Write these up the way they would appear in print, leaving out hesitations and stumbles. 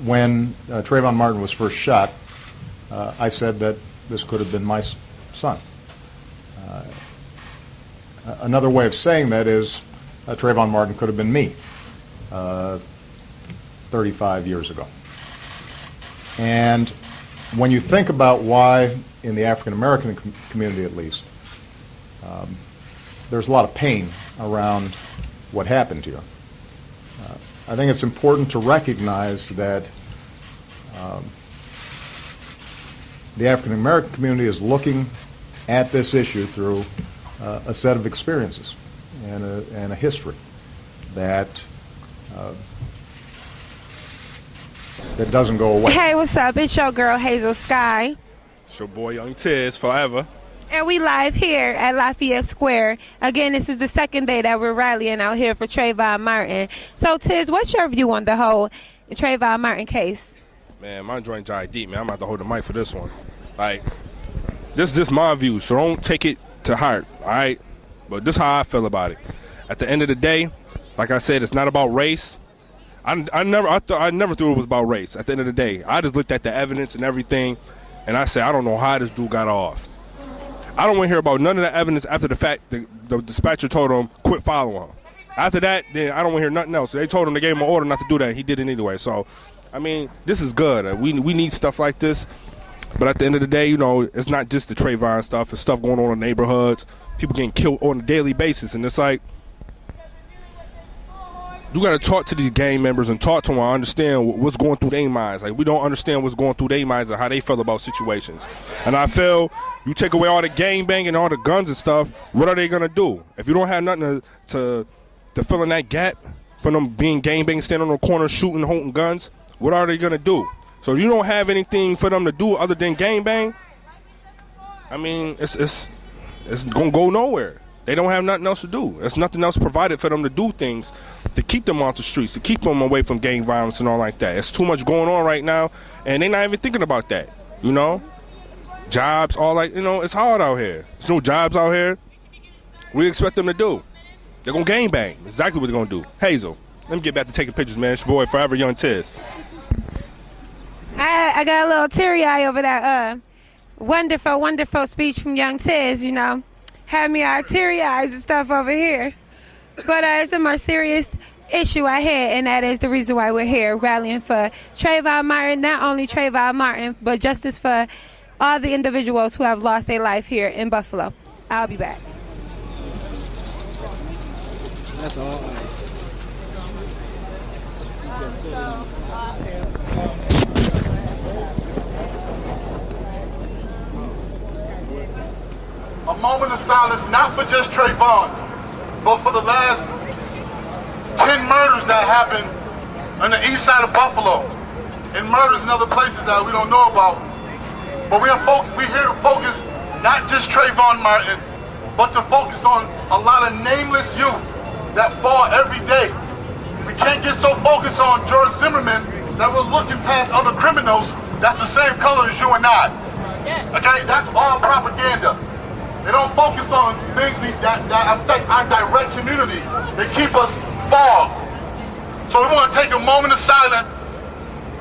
when Trayvon Martin was first shot, I said that this could have been my son. Another way of saying that is Trayvon Martin could have been me 35 years ago. And when you think about why, in the African American community at least, there's a lot of pain around what happened to you, I think it's important to recognize that the African American community is looking at this issue through a set of experiences and a history that that doesn't go away. Hey, what's up? It's your girl Hazel Sky. It's your boy Young Tiz, forever. And we live here at Lafayette Square. Again, this is the second day that we're rallying out here for Trayvon Martin. So, Tiz, what's your view on the whole Trayvon Martin case? Man, my joint dry deep, man. I'm about to hold the mic for this one. Like, this is just my view, so don't take it to heart, all right? But this is how I feel about it. At the end of the day, like I said, it's not about race. I never thought it was about race. At the end of the day, I just looked at the evidence and everything, and I said, I don't know how this dude got off. I don't want to hear about none of the evidence after the fact that the dispatcher told him, quit following him. After that, then I don't want to hear nothing else. They told him, they gave him an order not to do that, and he did it anyway. So, I mean, this is good. We need stuff like this. But at the end of the day, you know, it's not just the Trayvon stuff. It's stuff going on in neighborhoods, people getting killed on a daily basis. And it's like, you got to talk to these gang members and talk to them and understand what's going through their minds. Like, we don't understand what's going through their minds and how they feel about situations. And I feel you take away all the gang banging and all the guns and stuff, what are they going to do? If you don't have nothing to fill in that gap from them being gang banging, standing on the corner, shooting, holding guns, what are they going to do? So if you don't have anything for them to do other than gang bang, I mean, it's going to go nowhere. They don't have nothing else to do. There's nothing else provided for them to do things to keep them off the streets, to keep them away from gang violence and all like that. It's too much going on right now, and they're not even thinking about that, you know? Jobs, all like, you know, it's hard out here. There's no jobs out here. What do you expect them to do? They're going to gang bang. That's exactly what they're going to do. Hazel, let me get back to taking pictures, man. It's your boy, Forever Young Tiz. I got a little teary-eye over that wonderful, wonderful speech from Young Tiz, you know. Had me all teary-eyes and stuff over here. But it's a more serious issue I had, and that is the reason why we're here, rallying for Trayvon Martin, not only Trayvon Martin, but justice for all the individuals who have lost their life here in Buffalo. I'll be back. That's all ice. A moment of silence, not for just Trayvon, but for the last 10 murders that happened on the east side of Buffalo, and murders in other places that we don't know about. But we're here to focus not just Trayvon Martin, but to focus on a lot of nameless youth that fall every day. We can't get so focused on George Zimmerman that we're looking past other criminals that's the same color as you and I. Okay, that's all propaganda. They don't focus on things that affect our direct community. They keep us fogged. So we want to take a moment of silence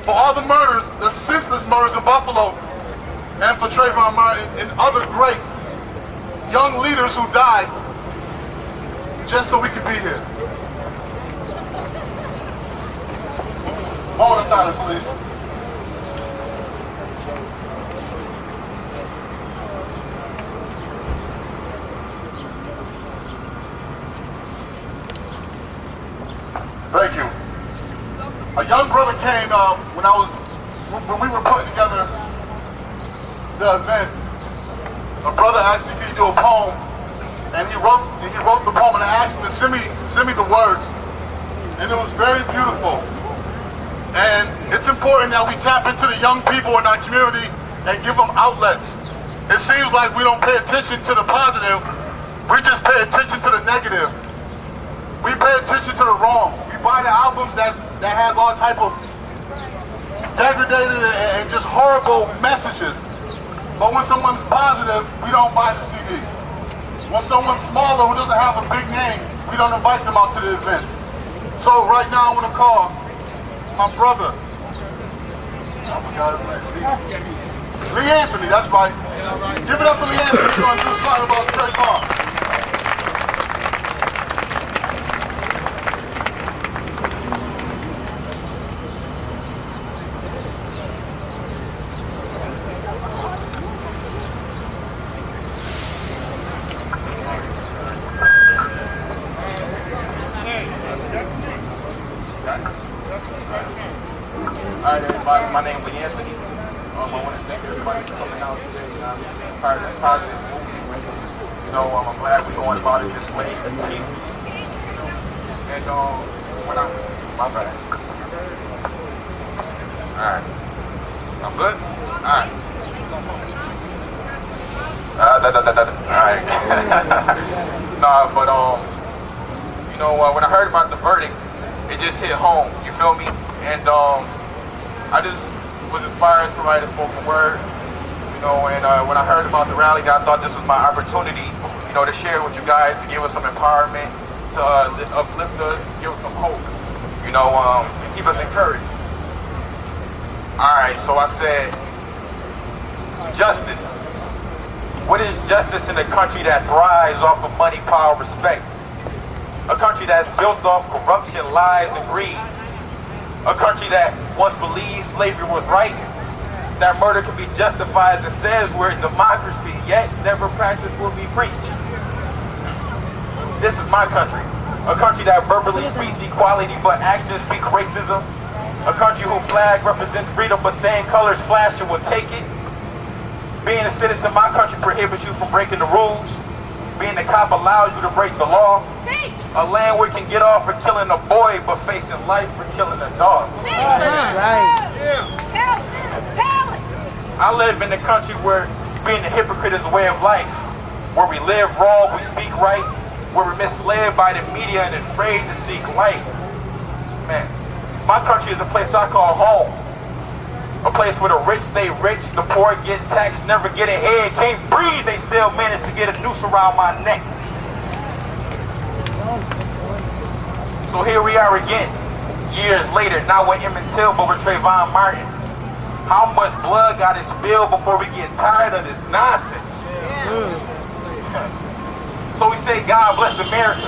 for all the murders, the senseless murders in Buffalo, and for Trayvon Martin and other great young leaders who died just so we could be here. Moment of silence, please. Thank you. A young brother came when we were putting together the event. A brother asked me if he'd do a poem, and he wrote the poem, and I asked him to send me the words, and it was very beautiful. And it's important that we tap into the young people in our community and give them outlets. It seems like we don't pay attention to the positive, we just pay attention to the negative. We pay attention to the wrong. We buy the albums that has all type of degraded and just horrible messages. But when someone's positive, we don't buy the CD. When someone's smaller who doesn't have a big name, we don't invite them out to the events. So right now I want to call my brother, I forgot his name. Lee Anthony, that's right. Give it up for Lee Anthony. He's going to do something about Trayvon. All right, everybody. My name is Lee Anthony. I want to thank everybody for coming out today. Part of this positive movement. I'm glad we're going about it this way. And when my bad. All right. I'm good. All right. All right. Nah, but when I heard about the verdict, it just hit home. You feel me? And I just was inspired to write a spoken word, and when I heard about the rally, I thought this was my opportunity, to share with you guys, to give us some empowerment, to uplift us, give us some hope, and keep us encouraged. All right, so I said, justice. What is justice in a country that thrives off of money, power, respect? A country that's built off corruption, lies, and greed. A country that once believed slavery was right, that murder can be justified and says we're a democracy, yet never practice what we preach. This is my country. A country that verbally speaks equality but actions speak racism. A country whose flag represents freedom but saying colors flashing will take it. Being a citizen of my country prohibits you from breaking the rules. Being a cop allows you to break the law. A land where you can get off for killing a boy, but facing life for killing a dog. Right. I live in a country where being a hypocrite is a way of life. Where we live wrong, we speak right. Where we're misled by the media and afraid to seek light. Man, my country is a place I call home. A place where the rich stay rich, the poor get taxed, never get ahead, can't breathe, they still manage to get a noose around my neck. So here we are again, years later, not with Emmett Till, but with Trayvon Martin. How much blood got spilled before we get tired of this nonsense? So we say, God bless America.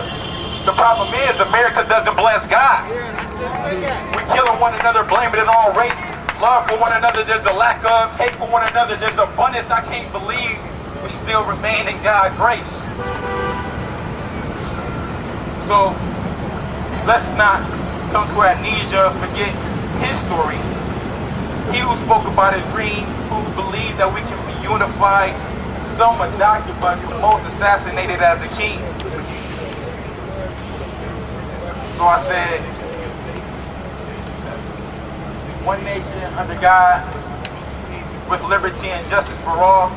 The problem is, America doesn't bless God. We're killing one another, blaming it on race. Love for one another, there's a lack of. Hate for one another, there's abundance. I can't believe we still remain in God's grace. So, let's not come to amnesia, forget his story. He who spoke about his dream, who believed that we can be unified, some adopted, but most assassinated as a king. So I said, one nation under God, with liberty and justice for all.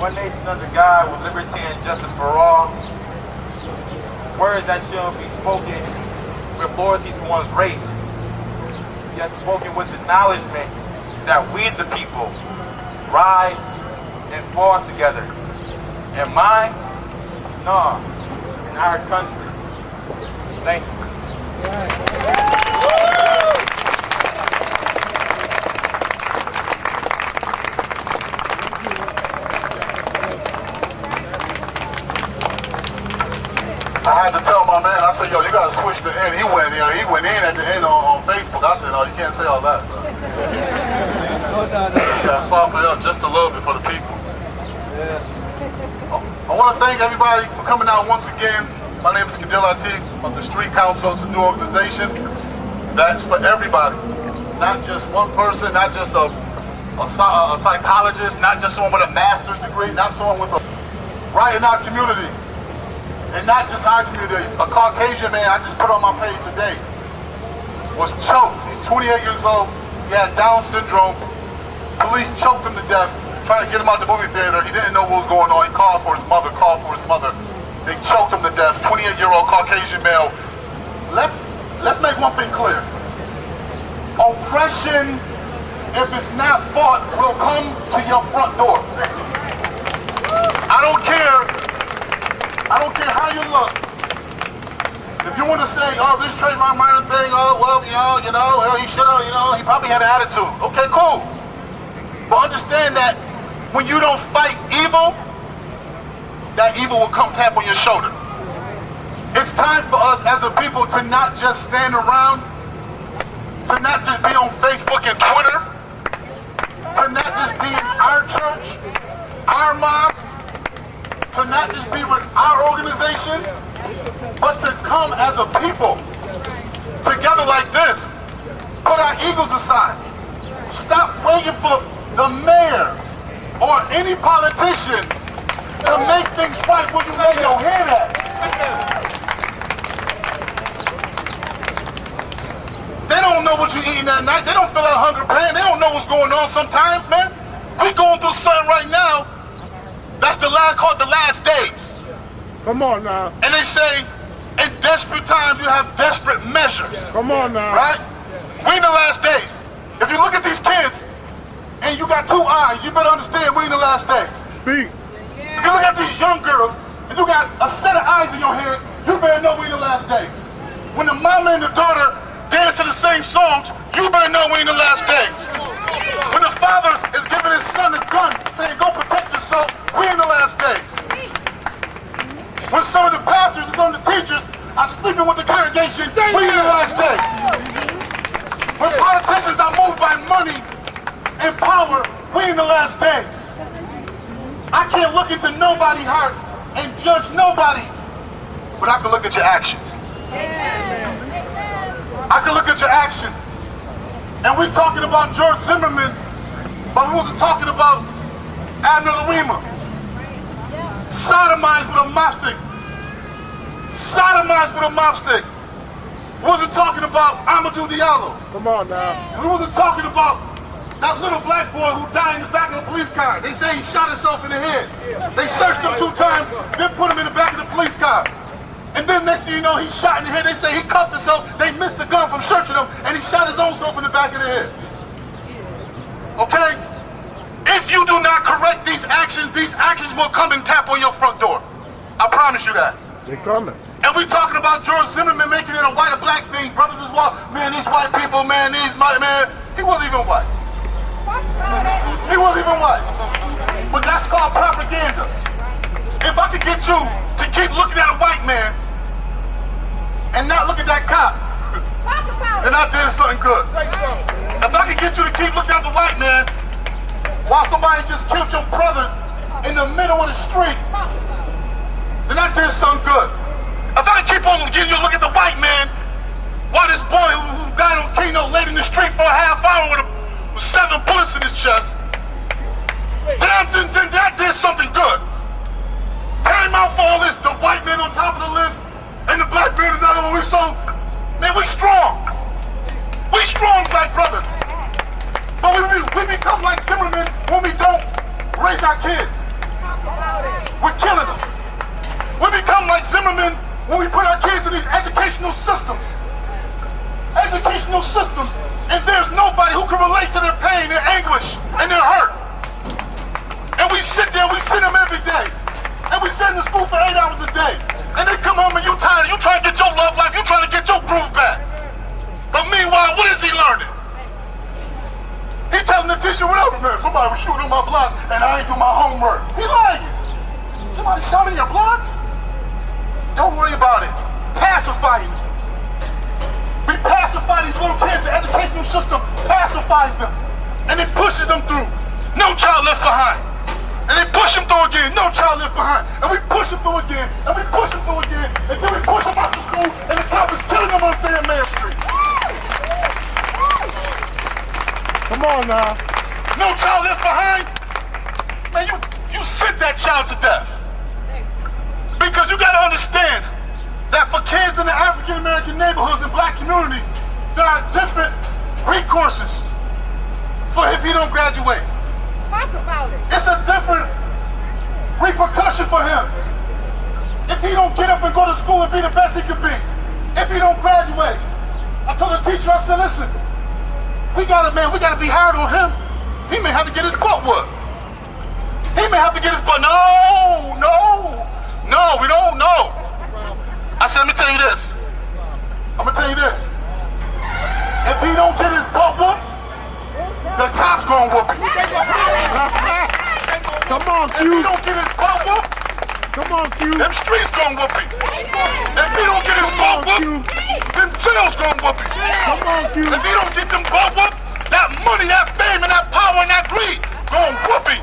One nation under God, with liberty and justice for all. Words that shall be spoken with loyalty to one's race, yet spoken with acknowledgement that we the people rise and fall together. And mine? No. In our country. Thank you. I had to tell my man, I said, yo, you gotta switch the end. He went in at the end on Facebook. I said, no, you can't say all that. You gotta soften it up just a little bit for the people. I want to thank everybody for coming out once again. My name is Kadil Atif of the Street Council. It's a new organization that's for everybody. Not just one person, not just a psychologist, not just someone with a master's degree, not someone with a right in our community. And not just our community. A Caucasian man I just put on my page today was choked. He's 28 years old. He had Down syndrome. Police choked him to death, trying to get him out the movie theater. He didn't know what was going on. He called for his mother, They choked him to death. 28-year-old Caucasian male. Let's make one thing clear. Oppression, if it's not fought, will come to your front door. I don't care how you look. If you want to say, oh, this Trayvon Martin thing, oh, well, well, he should have, he probably had an attitude. Okay, cool. But understand that when you don't fight evil, that evil will come tap on your shoulder. It's time for us as a people to not just stand around, to not just be on Facebook and Twitter, to not just be in our church, our mosque, to not just be with our organization, but to come as a people together like this. Put our egos aside. Stop waiting for the mayor or any politician to make things right when you lay your head at. They don't know what you're eating that night. They don't feel that hunger pain. They don't know what's going on sometimes, man. We going through something right now. That's the line called the last days. Come on now. And they say, in desperate times, you have desperate measures. Come on now. Right? We in the last days. If you look at these kids, and you got two eyes, you better understand we in the last days. Speak. If you look at these young girls, and you got a set of eyes in your head, you better know we in the last days. When the mama and the daughter dance to the same songs, you better know we in the last days. When the father is giving his son a gun, saying, go protect yourself, we in the last days. When some of the pastors and some of the teachers are sleeping with the congregation, we in the last days. When politicians are moved by money and power, we in the last days. I can't look into nobody's heart and judge nobody, but I can look at your actions. I can look at your actions. And we're talking about George Zimmerman, but we wasn't talking about Abner Louima. Sodomized with a mop stick. Sodomized with a mop stick. We wasn't talking about Amadou Diallo. Come on now. And we wasn't talking about that little black boy who died in the back of a police car. They say he shot himself in the head. They searched him 2 times, then put him in the back of the police car. And then next thing you know, he's shot in the head. They say he cuffed himself. They missed the gun from searching him, and he shot his own self in the back of the head. Okay? If you do not correct these actions will come and tap on your front door. I promise you that. They coming. And we talking about George Zimmerman making it a white or black thing. Brothers as well. Man, these white people, man, he wasn't even white. He wasn't even white. But that's called propaganda. If I could get you to keep looking at a white man and not look at that cop, then I did something good. If I could get you to keep looking at the white man while somebody just killed your brother in the middle of the street, then I did something good. If I could keep on getting you to look at the white man while this boy who died on Keno laid in the street for a half hour with 7 bullets in his chest, then I did something good. Time out for all this, the white man on top of the list and the black man is out of the way. So, man, we strong. We strong black brothers. But we become like Zimmerman when we don't raise our kids. We're killing them. We become like Zimmerman when we put our kids in these educational systems. Educational systems, and there's nobody who can relate to their pain, their anguish, and their hurt. And we sit there, we see them every day. And we send them to school for 8 hours a day. And they come home and you tired, you trying to get your love life, you trying to get your groove back. But meanwhile, what is he learning? He telling the teacher, whatever, man, somebody was shooting on my block and I ain't do my homework. He lying. Somebody shot in your block? Don't worry about it. Pacify him. We pacify these little kids, the educational system pacifies them. And it pushes them through. No child left behind. And they push him through again, no child left behind. And we push him through again, and we push him through again, until we push him out to school, and the cop is killing him on Fan Man Street. Come on now. No child left behind? Man, you sent that child to death. Because you gotta understand that for kids in the African American neighborhoods and black communities, there are different recourses for if you don't graduate. Talk about it. It's a different repercussion for him. If he don't get up and go to school and be the best he could be, if he don't graduate. I told the teacher, I said, listen, we gotta be hard on him. He may have to get his butt whooped. He may have to get his butt. No, we don't know. I said, let me tell you this. them streets gonna whoop him. If he don't get his butt whooped, them jails gonna whoop him. If he don't get them butt whooped, that money, that fame, and that power, and that greed gonna whoop him.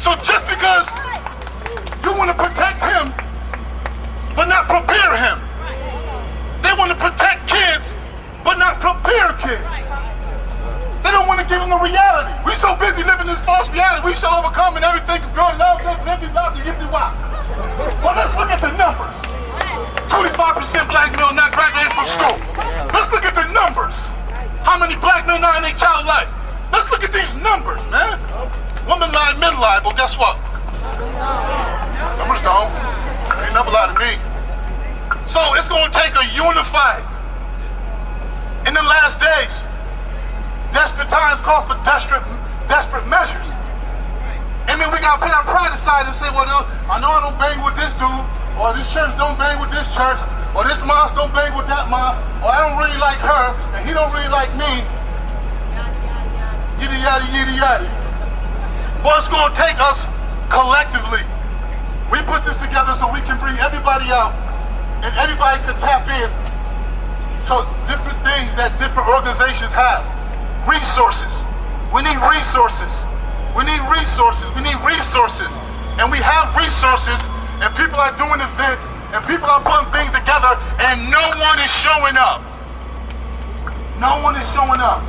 So just because you want to protect him, but not prepare him. They want to protect kids, but not prepare kids. They don't want to give them the reality. We so busy living this false reality, we shall overcome and everything is good and all this, living out the yippee wop. Well, let's look at the numbers. 25% black male not graduating from school. Let's look at the numbers. How many black men are in their child life? Let's look at these numbers, man. Women lie, men lie, but guess what? Numbers don't. Ain't never lie to me. So it's going to take a unified. In the last days, desperate times call for desperate measures. I mean, we got to put our pride aside and say, well, no, I know I don't bang with this dude, or this church don't bang with this church, or this mosque don't bang with that mosque, or I don't really like her, and he don't really like me. Yiddy yaddy, yiddy yaddy. Well, it's going to take us collectively. We put this together so we can bring everybody out, and everybody can tap in to different things that different organizations have. Resources. We need resources. We need resources. We need resources. And we have resources, and people are doing events, and people are putting things together, and no one is showing up. No one is showing up.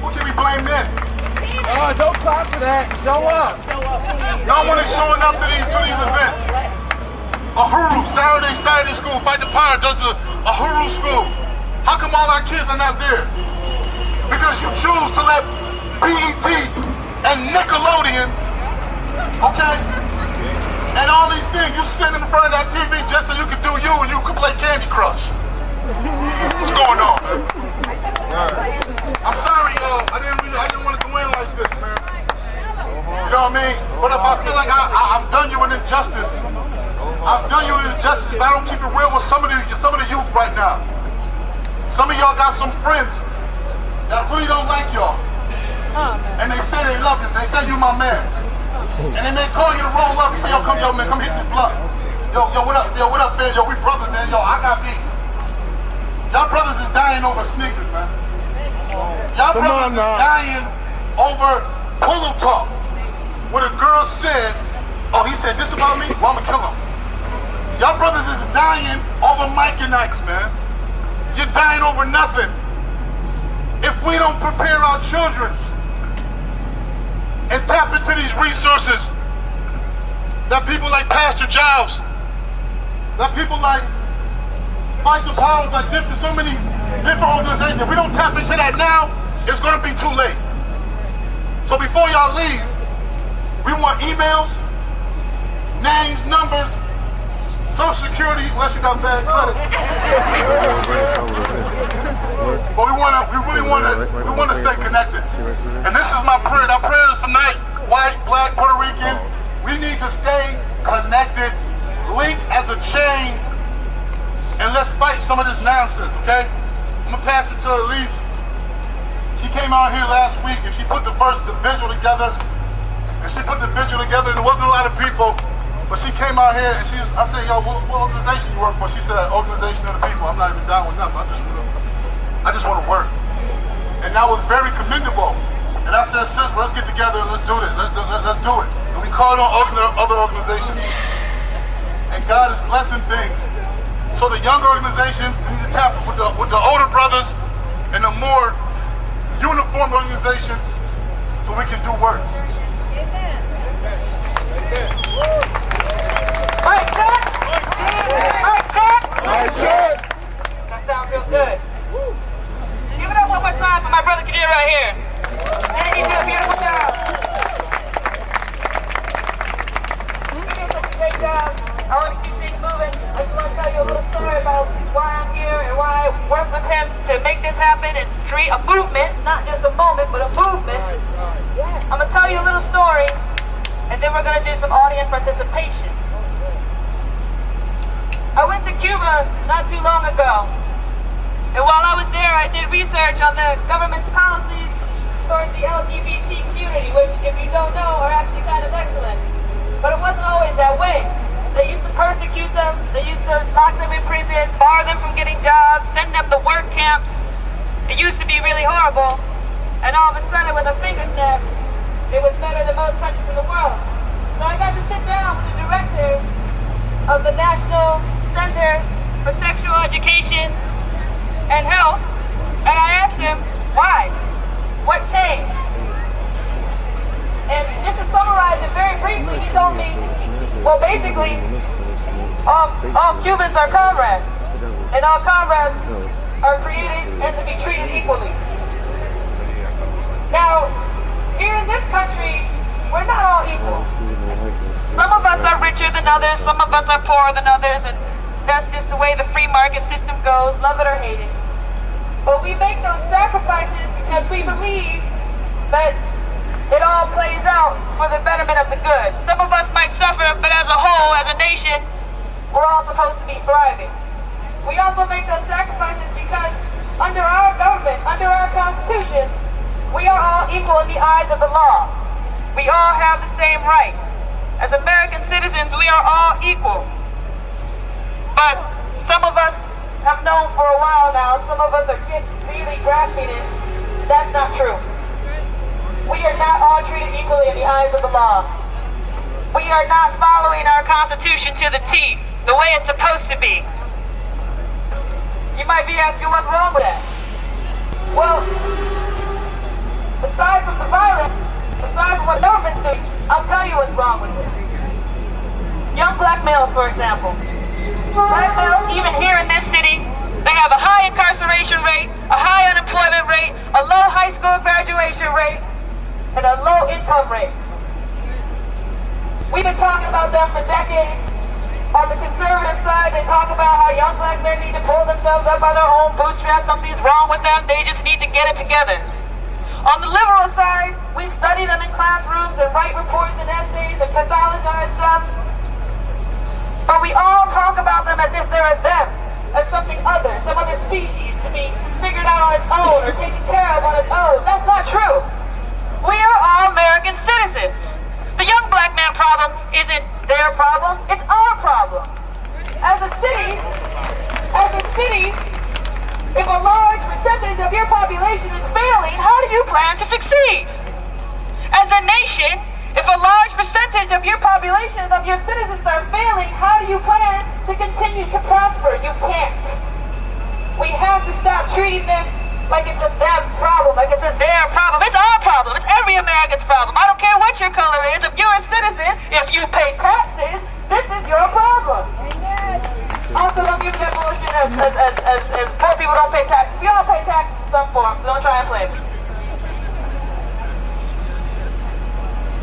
Who can we blame then? Don't talk to that. Show up. No one is showing up to these events. Uhuru, Saturday School, Fight the Power does a Uhuru School. How come all our kids are not there? Because you choose to let BET and Nickelodeon, okay, and all these things, you sit in front of that TV just so you can do you and you can play Candy Crush. What's going on, man? I'm sorry, y'all. I didn't want to go in like this, man. You know what I mean? But if I feel like I've done you an injustice, I've done you an injustice if I don't keep it real with some of the youth right now. Some of y'all got some friends that really don't like y'all. And they say they love you. They say you my man. And then they call you to roll up and say, yo, man, come hit this blunt. Yo, what up, man? Yo, we brothers, man. Yo, I got beef. Y'all brothers is dying over sneakers, man. Y'all brothers is dying over pillow talk. When a girl said, oh, he said this about me? Well, I'ma kill him. Y'all brothers is dying over Mike and Ike's, man. You're dying over nothing. If we don't prepare our children and tap into these resources that people like Pastor Giles, that people like Fight the Power, that so many different organizations, if we don't tap into that now, it's going to be too late. So before y'all leave, we want emails, names, numbers, Social Security, unless you got bad credit. But we really want to stay connected. And this is my prayer. Our prayer is tonight, white, black, Puerto Rican. We need to stay connected, linked as a chain, and let's fight some of this nonsense, okay? I'm gonna pass it to Elise. She came out here last week and she put the visual together. And she put the visual together, and there wasn't a lot of people. But she came out here and I said, yo, what organization you work for? She said, Organization of the People. I'm not even down with nothing. I just want to work. And that was very commendable. And I said, sis, let's get together and let's do this. Let's do it. And we called on other organizations. And God is blessing things. So the younger organizations, we need to tap with the older brothers and the more uniform organizations so we can do work. Right, check. Right, check. Right, check. That sounds real good. Give it up one more time for my brother Kadir right here. And he did a beautiful job. He did such a great job. I want to keep things moving. I just want to tell you a little story about why I'm here and why I worked with him to make this happen and create a movement, not just a moment, but a movement. I'm going to tell you a little story, and then we're going to do some audience participation. I went to Cuba not too long ago, and while I was there, I did research on the government's policies towards the LGBT community, which, if you don't know, are actually kind of excellent. But it wasn't always that way. They used to persecute them. They used to lock them in prison, bar them from getting jobs, send them to work camps. It used to be really horrible. And all of a sudden, with a finger snap, it was better than most countries in the world. So I got to sit down with the director of the National Center for Sexual Education and Health, and I asked him, why? What changed? And just to summarize it very briefly, he told me, well, basically, all Cubans are comrades, and all comrades are created and to be treated equally. Now, here in this country, we're not all equal. Some of us are richer than others, some of us are poorer than others, and that's just the way the free market system goes, love it or hate it. But we make those sacrifices because we believe that it all plays out for the betterment of the good. Some of us might suffer, but as a whole, as a nation, we're all supposed to be thriving. We also make those sacrifices because under our government, under our Constitution, we are all equal in the eyes of the law. We all have the same rights. As American citizens, we are all equal. But some of us have known for a while now, some of us are just really grasping it. That's not true. We are not all treated equally in the eyes of the law. We are not following our Constitution to the T, the way it's supposed to be. You might be asking what's wrong with that. Well, aside from the violence, aside from what government's doing, I'll tell you what's wrong with it. Young black males, for example. Black males, even here in this city, they have a high incarceration rate, a high unemployment rate, a low high school graduation rate, and a low income rate. We've been talking about them for decades. On the conservative side, they talk about how young black men need to pull themselves up by their own bootstraps. Something's wrong with them. They just need to get it together. On the liberal side, we study them in classrooms and write reports and essays and pathologize them. But we all talk about them as if they're a them, as something other, some other species to be figured out on its own or taken care of on its own. That's not true. We are all American citizens. The young black man problem isn't their problem, it's our problem. As a city, if a large percentage of your population is failing, how do you plan to succeed? As a nation, if a large percentage of your population, of your citizens are failing, how do you plan to continue to prosper? You can't. We have to stop treating this like it's a them problem, like it's a their problem. It's our problem. It's every American's problem. I don't care what your color is. If you're a citizen, if you pay taxes, this is your problem. Also, don't give me that bullshit as poor people don't pay taxes. We all pay taxes in some form, so don't try and play me.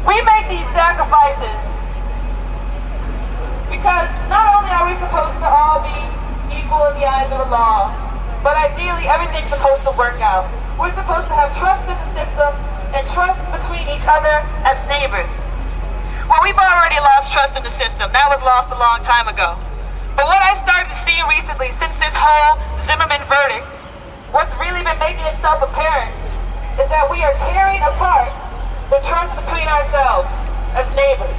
We make these sacrifices because not only are we supposed to all be equal in the eyes of the law, but ideally everything's supposed to work out. We're supposed to have trust in the system and trust between each other as neighbors. Well, we've already lost trust in the system. That was lost a long time ago. But what I started to see recently, since this whole Zimmerman verdict, what's really been making itself apparent is that we are tearing apart the trust between ourselves as neighbors.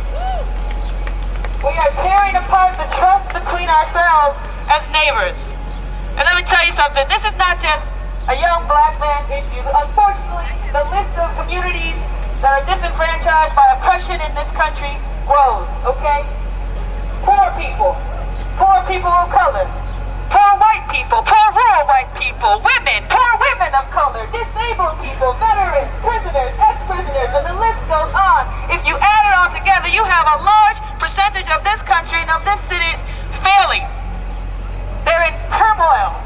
We are tearing apart the trust between ourselves as neighbors. And let me tell you something, this is not just a young black man issue. Unfortunately, the list of communities that are disenfranchised by oppression in this country grows, okay? Poor people of color, poor white people, poor rural white people, women, poor women of color, disabled people, veterans, prisoners, ex-prisoners, and the list goes on. If you add it all together, you have a large percentage of this country and of this city failing. They're in turmoil.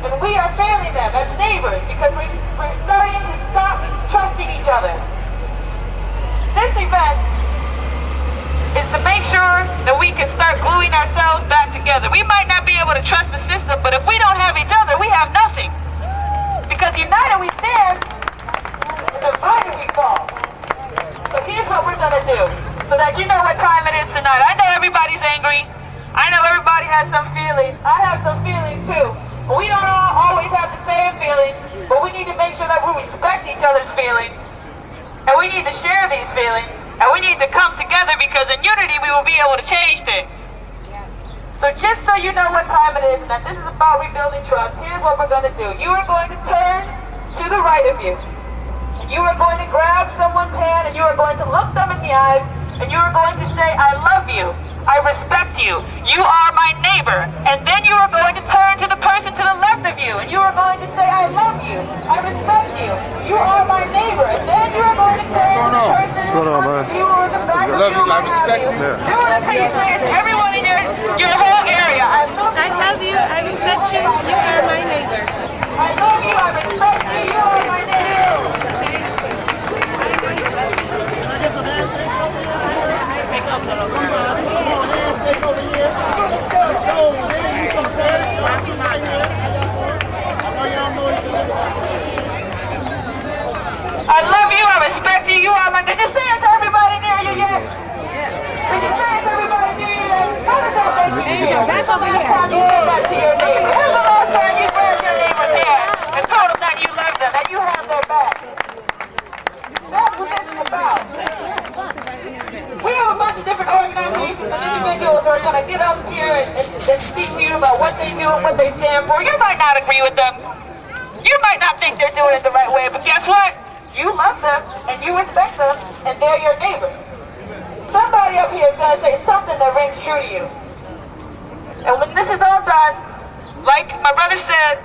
And we are failing them as neighbors because we're starting to stop trusting each other. This event is to make sure that we can start gluing ourselves back together. We might not be able to trust the system, but if we don't have each other, we have nothing. Because united we stand, divided we fall. So here's what we're gonna do, so that you know what time it is tonight. I know everybody's angry. I know everybody has some feelings. I have some feelings too. We don't all always have the same feelings, but we need to make sure that we respect each other's feelings. And we need to share these feelings. And we need to come together because in unity we will be able to change things. So just so you know what time it is and that this is about rebuilding trust, here's what we're going to do. You are going to turn to the right of you. And you are going to grab someone's hand and you are going to look them in the eyes and you are going to say, I love you. I respect you. You are my neighbor. And then you are going to turn to the person to the left of you and you are going to say, I love you. I respect you. You are my neighbor. And then you are going to turn to the person What's going on, man? you are the back I love you. I respect you. You are the peacemakers. Everyone in your whole area. I love you. I respect you. You are my neighbor. I love you. I respect you. You are my neighbor. I love you, I respect you, you are my... Did you say it to everybody near you yet? Did you say it to everybody near you yet? How did that make you feel? When's the last time you said that to your neighbor? When's the last time you grabbed your neighbor's hand and told them that you love them, that you have their back? That's what this is about. We have a bunch of different organizations and individuals who are going to get up here and speak to you about what they do and what they stand for. You might not agree with them. You might not think they're doing it the right way, but guess what? You love them and you respect them and they're your neighbor. Somebody up here is going to say something that rings true to you. And when this is all done, like my brother said,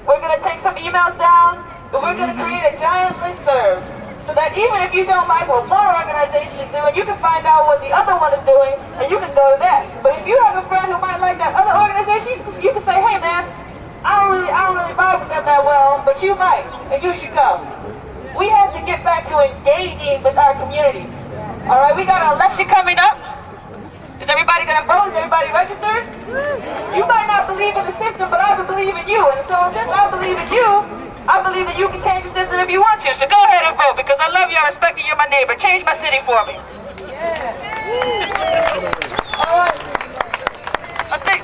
we're going to take some emails down and we're going to create a giant listserv. So that even if you don't like what one organization is doing, you can find out what the other one is doing, and you can go to that. But if you have a friend who might like that other organization, you can say, hey man, I don't really vibe with them that well, but you might, and you should go. We have to get back to engaging with our community. All right, we got an election coming up. Is everybody going to vote? Is everybody registered? You might not believe in the system, but I believe in you. And so since I believe in you, I believe that you can change the system if you want to. So go ahead and vote because I love you, I respect you, you're my neighbor. Change my city for me. All right. I think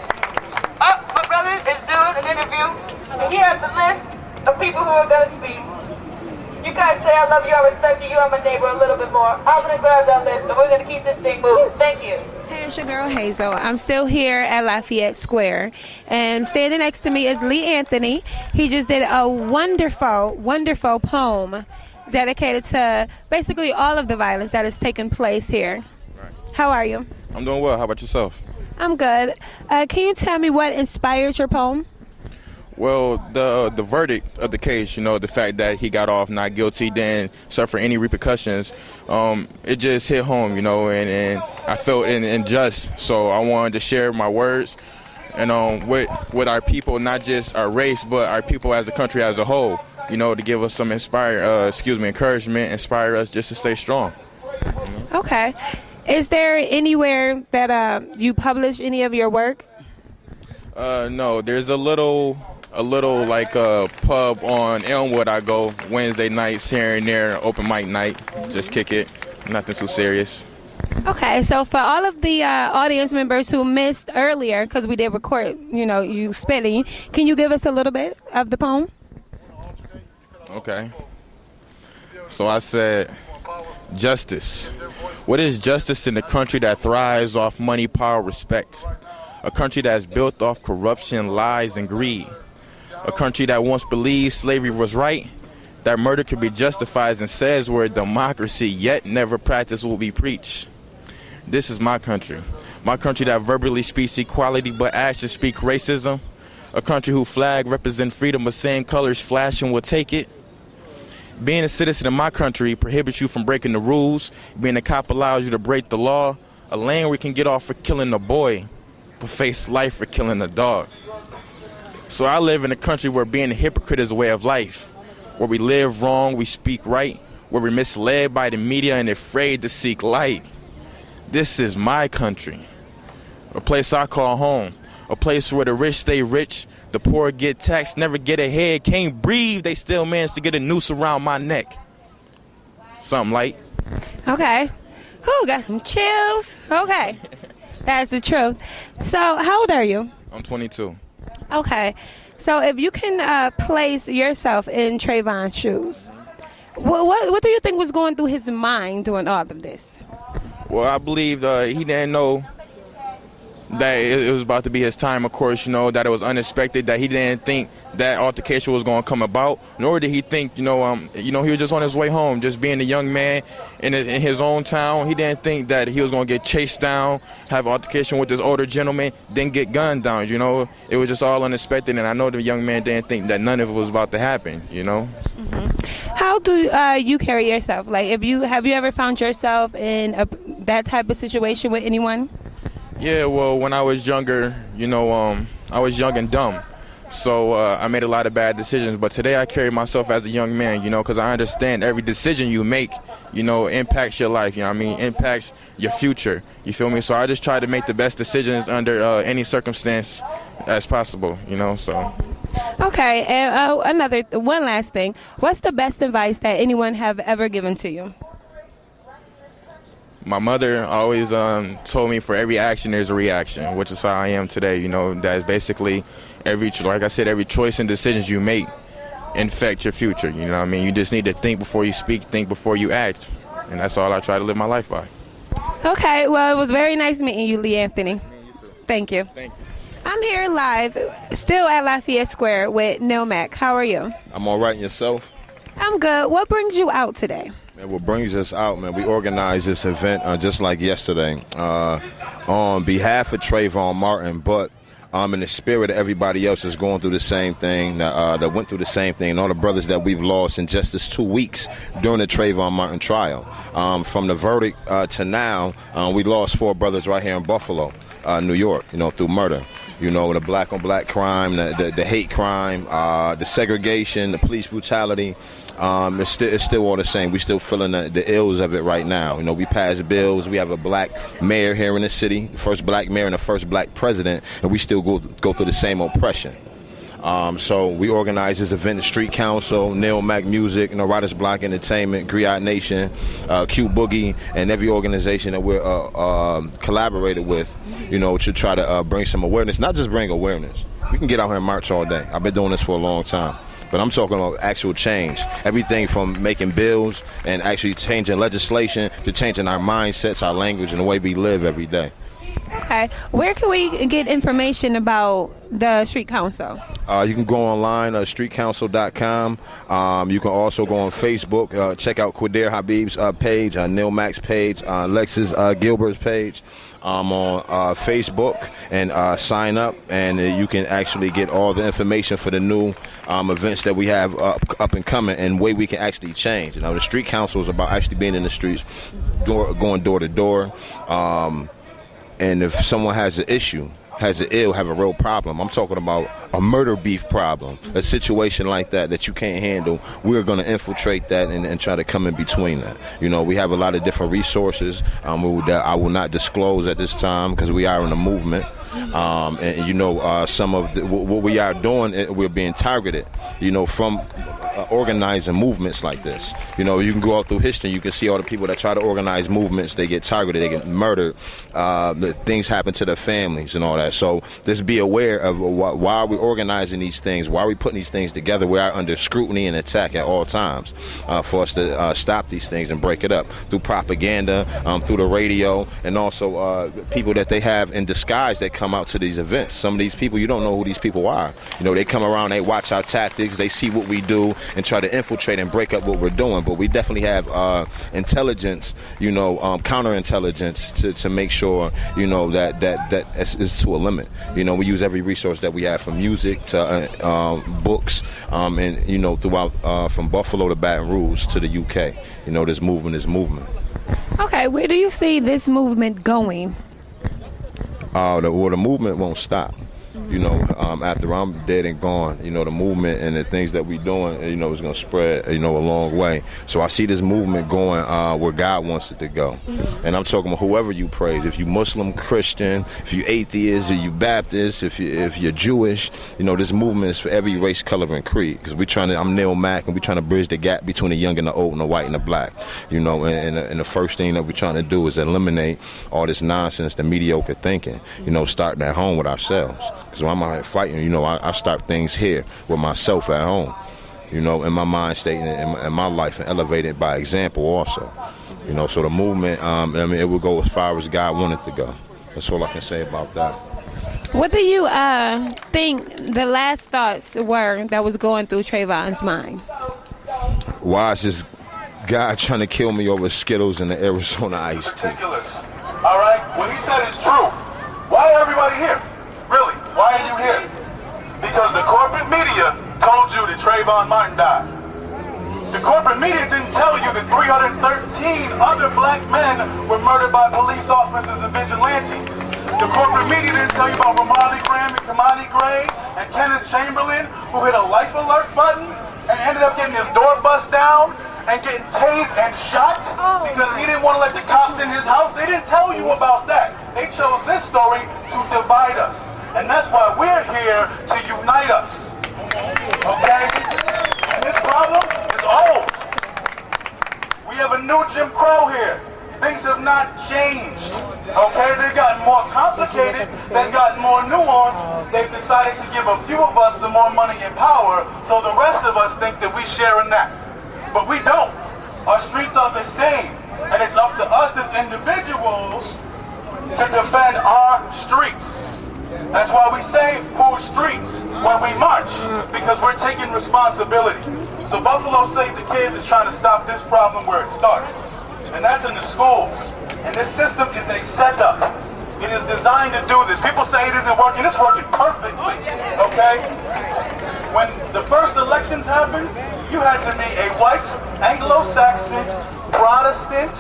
my brother is doing an interview, and he has the list of people who are going to speak. You guys say I love you, I respect you, you are my neighbor a little bit more. I'm going to grab that list, and we're going to keep this thing moving. Thank you. Hey, it's your girl Hazel. I'm still here at Lafayette Square, and standing next to me is Lee Anthony. He just did a wonderful, wonderful poem dedicated to basically all of the violence that has taken place here. Right. How are you? I'm doing well. How about yourself? I'm good. Can you tell me what inspired your poem? Well, the verdict of the case, you know, the fact that he got off not guilty, didn't suffer any repercussions, it just hit home, you know, and I felt unjust. So I wanted to share my words and with our people, not just our race, but our people as a country as a whole, you know, to give us some encouragement, inspire us just to stay strong. You know? Okay. Is there anywhere that you publish any of your work? No, there's a little like a pub on Elmwood I go Wednesday nights here and there, open mic night, just kick it, nothing too serious. Okay, so for all of the audience members who missed earlier, because we did record, you know, you spitting, can you give us a little bit of the poem? Okay. So I said, justice. What is justice in a country that thrives off money, power, respect? A country that's built off corruption, lies, and greed. A country that once believed slavery was right, that murder could be justified and says we're a democracy, yet never practice what we preach. This is my country that verbally speaks equality but actions speak racism. A country whose flag represents freedom but same colors flashing will take it. Being a citizen of my country prohibits you from breaking the rules. Being a cop allows you to break the law. A lane where you can get off for killing a boy but face life for killing a dog. So I live in a country where being a hypocrite is a way of life, where we live wrong, we speak right, where we're misled by the media and afraid to seek light. This is my country, a place I call home, a place where the rich stay rich, the poor get taxed, never get ahead, can't breathe, they still manage to get a noose around my neck. Something light. Okay. Whew, got some chills. Okay. That's the truth. So how old are you? I'm 22. Okay. So if you can place yourself in Trayvon's shoes, What do you think was going through his mind doing all of this? Well, I believe he didn't know that it was about to be his time, of course, that it was unexpected, that he didn't think that altercation was going to come about, nor did he think, he was just on his way home, just being a young man in his own town. He didn't think that he was going to get chased down, have an altercation with this older gentleman, then get gunned down, It was just all unexpected, and I know the young man didn't think that none of it was about to happen, How do you carry yourself? Like, have you ever found yourself in that type of situation with anyone? Yeah, well, when I was younger, I was young and dumb. So I made a lot of bad decisions. But today I carry myself as a young man, because I understand every decision you make, impacts your life, impacts your future. You feel me? So I just try to make the best decisions under any circumstance as possible, so. Okay, and one last thing. What's the best advice that anyone have ever given to you? My mother always told me for every action there's a reaction, which is how I am today. That's basically like I said, every choice and decisions you make infect your future. You just need to think before you speak, think before you act, and that's all I try to live my life by. Okay, well, it was very nice meeting you, Lee Anthony. You too. Thank you. Thank you. I'm here live, still at Lafayette Square with Neil Mack. How are you? I'm all right, and yourself? I'm good. What brings you out today? Man, what brings us out, man, we organized this event just like yesterday on behalf of Trayvon Martin, but in the spirit of everybody else that's going through the same thing, that went through the same thing, and all the brothers that we've lost in just this 2 weeks during the Trayvon Martin trial. From the verdict to now, we lost 4 brothers right here in Buffalo, New York, through murder. The black-on-black crime, the hate crime, the segregation, the police brutality. It's still all the same. We're still feeling the ills of it right now. We passed bills. We have a black mayor here in the city, the first black mayor and the first black president, and we still go through the same oppression. So we organized this event, the Street Council, Neil Mack Music, Writers Block Entertainment, Griot Nation, Q Boogie, and every organization that we're collaborated with, to try to bring some awareness. Not just bring awareness. We can get out here and march all day. I've been doing this for a long time. But I'm talking about actual change. Everything from making bills and actually changing legislation to changing our mindsets, our language, and the way we live every day. Okay. Where can we get information about the Street Council? You can go online, streetcouncil.com. You can also go on Facebook. Check out Quadir Habib's page, Neil Mack's page, Lexus Gilbert's page. On Facebook and sign up, and you can actually get all the information for the new events that we have up and coming, and way we can actually change. The Street Council is about actually being in the streets, going door to door, and if someone has an issue, have a real problem. I'm talking about a murder beef problem, a situation like that you can't handle. We're going to infiltrate that and try to come in between that. We have a lot of different resources that I will not disclose at this time because we are in a movement. Some of what we are doing, we're being targeted, from organizing movements like this. You can go out through history, you can see all the people that try to organize movements, they get targeted, they get murdered, things happen to their families and all that. So just be aware of why are we organizing these things, why are we putting these things together. We are under scrutiny and attack at all times for us to stop these things and break it up through propaganda, through the radio, and also people that they have in disguise that come out to these events. Some of these people, you don't know who these people are. They come around, they watch our tactics, they see what we do and try to infiltrate and break up what we're doing. But we definitely have intelligence, counterintelligence to make sure, that is to a limit. We use every resource that we have, from music to books, and throughout from Buffalo to Baton Rouge to the UK. This movement is movement. Okay, where do you see this movement going? The movement won't stop. After I'm dead and gone, the movement and the things that we're doing, is going to spread, a long way. So I see this movement going where God wants it to go. And I'm talking about whoever you praise. If you Muslim, Christian, if you atheist, if you Baptist, if you're Jewish, this movement is for every race, color, and creed. Because I'm Neil Mack, and we're trying to bridge the gap between the young and the old and the white and the black. And the first thing that we're trying to do is eliminate all this nonsense, the mediocre thinking, starting at home with ourselves. Because when I'm out here fighting, I start things here with myself at home. you know, in my mind state and in my life, and elevate it by example also. You know, so the movement, I mean, it will go as far as God wanted to go. That's all I can say about that. What do you think the last thoughts were that was going through Trayvon's mind? Why is this guy trying to kill me over Skittles and the Arizona iced tea? All right? What he said is true. Why are everybody here? Really, why are you here? Because the corporate media told you that Trayvon Martin died. The corporate media didn't tell you that 313 other black men were murdered by police officers and vigilantes. The corporate media didn't tell you about Ramarley Graham and Kamani Gray and Kenneth Chamberlain, who hit a life alert button and ended up getting his door bust down and getting tased and shot because he didn't want to let the cops in his house. They didn't tell you about that. They chose this story to divide us. And that's why we're here to unite us. Okay? And this problem is old. We have a new Jim Crow here. Things have not changed. Okay? They've gotten more complicated. They've gotten more nuanced. They've decided to give a few of us some more money and power, so the rest of us think that we share in that. But we don't. Our streets are the same. And it's up to us as individuals to defend our streets. That's why we say whose streets when we march, because we're taking responsibility. So Buffalo Save the Kids is trying to stop this problem where it starts. And that's in the schools. And this system is a setup. It is designed to do this. People say it isn't working. It's working perfectly. Okay? When the first elections happened, you had to be a white, Anglo-Saxon, Protestant,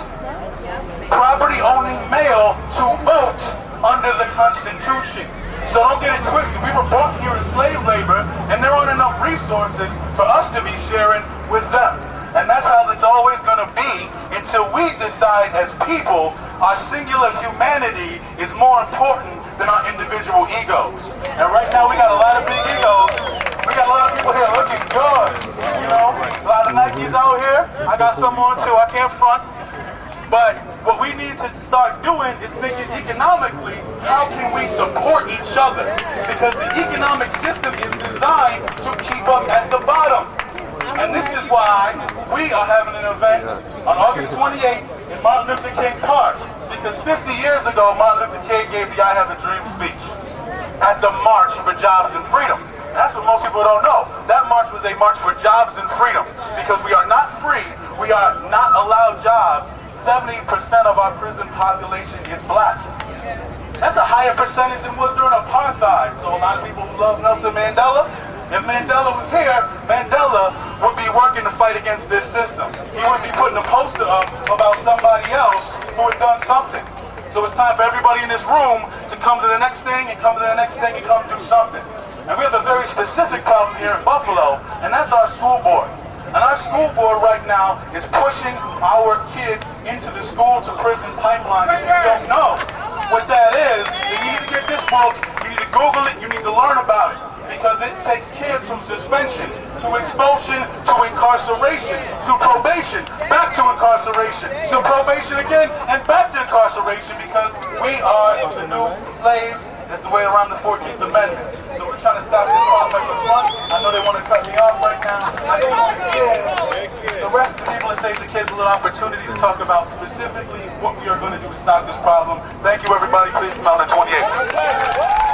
property-owning male to vote under the Constitution. So don't get it twisted. We were brought here as slave labor, and there aren't enough resources for us to be sharing with them. And that's how it's always going to be until we decide as people our singular humanity is more important than our individual egos. And right now we got a lot of big egos. We got a lot of people here looking good. You know, a lot of Nikes out here. I got some on too. I can't front. But what we need to start doing is thinking economically, how can we support each other? Because the economic system is designed to keep us at the bottom. And this is why we are having an event on August 28th in Martin Luther King Park. Because 50 years ago, Martin Luther King gave the I Have a Dream speech at the March for Jobs and Freedom. That's what most people don't know. That march was a march for jobs and freedom. Because we are not free, we are not allowed jobs. 70% of our prison population is black. That's a higher percentage than was during apartheid. So a lot of people love Nelson Mandela. If Mandela was here, Mandela would be working to fight against this system. He wouldn't be putting a poster up about somebody else who had done something. So it's time for everybody in this room to come to the next thing and come to the next thing and come do something. And we have a very specific problem here in Buffalo, and that's our school board. And our school board right now is pushing our kids into the school to prison pipeline. If you don't know what that is, then you need to get this book, you need to Google it, you need to learn about it. Because it takes kids from suspension to expulsion to incarceration to probation, back to incarceration, to probation again, and back to incarceration because we are the new slaves. That's the way around the 14th Amendment. So we're trying to stop this problem at the front. I know they want to cut me off right now. I just want to give the rest of the people that Save the Kids a little opportunity to talk about specifically what we are going to do to stop this problem. Thank you, everybody. Please come out on the 28th.